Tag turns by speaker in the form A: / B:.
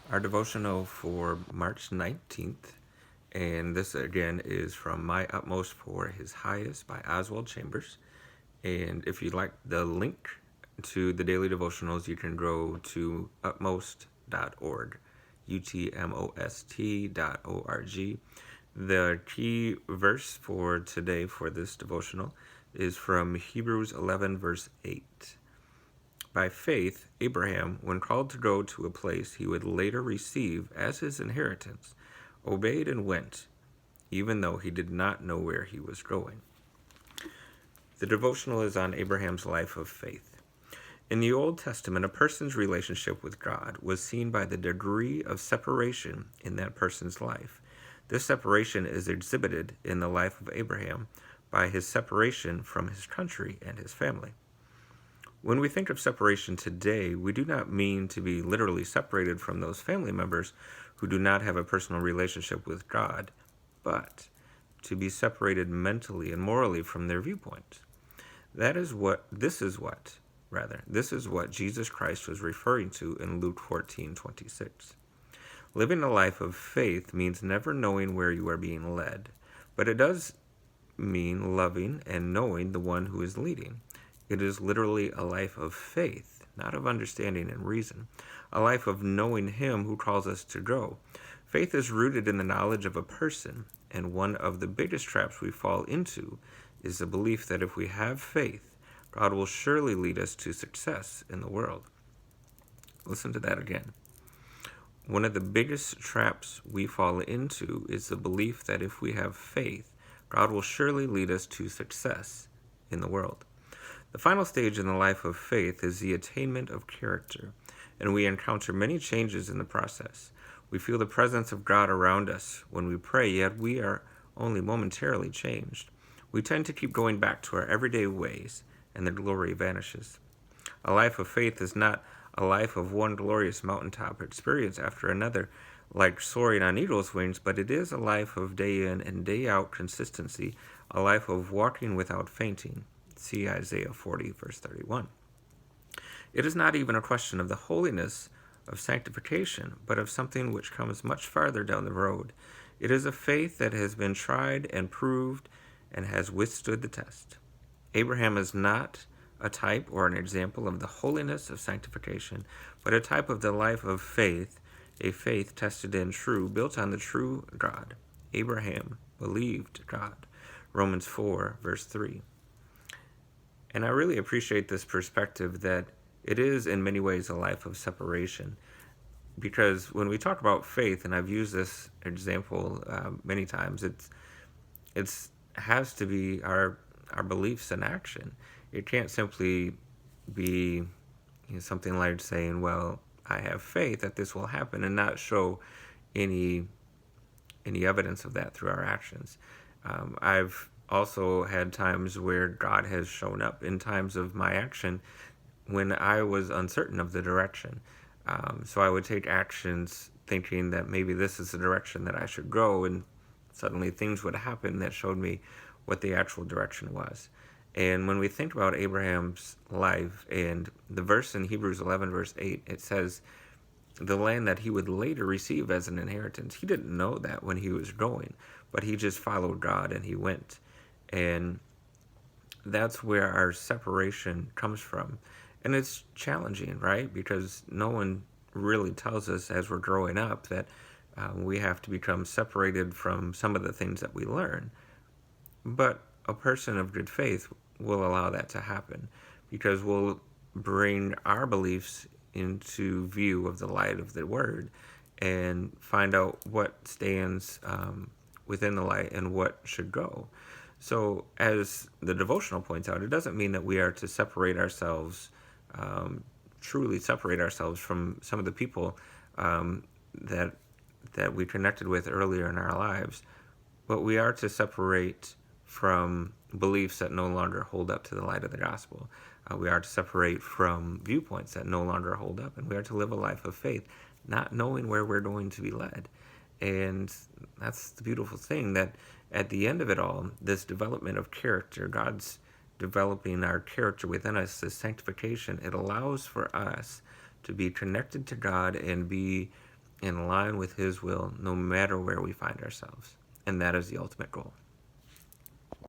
A: Our devotional for March 19th, and this again is from My Utmost for His Highest by Oswald Chambers. And if you'd like the link to the daily devotionals, you can go to utmost.org, utmost.org. The key verse for today for this devotional is from Hebrews 11, verse 8. By faith, Abraham, when called to go to a place he would later receive as his inheritance, obeyed and went, even though he did not know where he was going. The devotional is on Abraham's life of faith. In the Old Testament, a person's relationship with God was seen by the degree of separation in that person's life. This separation is exhibited in the life of Abraham by his separation from his country and his family. When we think of separation today, we do not mean to be literally separated from those family members who do not have a personal relationship with God, but to be separated mentally and morally from their viewpoint. This is what Jesus Christ was referring to in Luke 14:26. Living a life of faith means never knowing where you are being led, but it does mean loving and knowing the one who is leading. It is literally a life of faith, not of understanding and reason, a life of knowing Him who calls us to go. Faith is rooted in the knowledge of a person, and one of the biggest traps we fall into is the belief that if we have faith, God will surely lead us to success in the world. Listen to that again. One of the biggest traps we fall into is the belief that if we have faith, God will surely lead us to success in the world. The final stage in the life of faith is the attainment of character, and we encounter many changes in the process. We feel the presence of God around us when we pray, yet we are only momentarily changed. We tend to keep going back to our everyday ways, and the glory vanishes. A life of faith is not a life of one glorious mountaintop experience after another, like soaring on eagle's wings, but it is a life of day in and day out consistency, a life of walking without fainting. See Isaiah 40, verse 31. It is not even a question of the holiness of sanctification, but of something which comes much farther down the road. It is a faith that has been tried and proved and has withstood the test. Abraham is not a type or an example of the holiness of sanctification, but a type of the life of faith, a faith tested and true, built on the true God. Abraham believed God. Romans 4, verse 3. And I really appreciate this perspective that it is in many ways a life of separation. Because when we talk about faith, and I've used this example many times, it has to be our beliefs in action. It can't simply be something like saying, well, I have faith that this will happen, and not show any evidence of that through our actions. I've also had times where God has shown up in times of my action when I was uncertain of the direction. So I would take actions thinking that maybe this is the direction that I should go, and suddenly things would happen that showed me what the actual direction was. And when we think about Abraham's life and the verse in Hebrews 11, verse 8, it says, the land that he would later receive as an inheritance. He didn't know that when he was going, but he just followed God and he went. And that's where our separation comes from. And it's challenging, right? Because no one really tells us as we're growing up that we have to become separated from some of the things that we learn. But a person of good faith will allow that to happen because we'll bring our beliefs into view of the light of the Word and find out what stands within the light and what should go. So as the devotional points out, it doesn't mean that we are to separate ourselves, truly separate ourselves from some of the people that we connected with earlier in our lives, but we are to separate from beliefs that no longer hold up to the light of the gospel. We are to separate from viewpoints that no longer hold up, and we are to live a life of faith, not knowing where we're going to be led. And that's the beautiful thing, that at the end of it all, this development of character, God's developing our character within us, this sanctification, it allows for us to be connected to God and be in line with His will, no matter where we find ourselves. And that is the ultimate goal.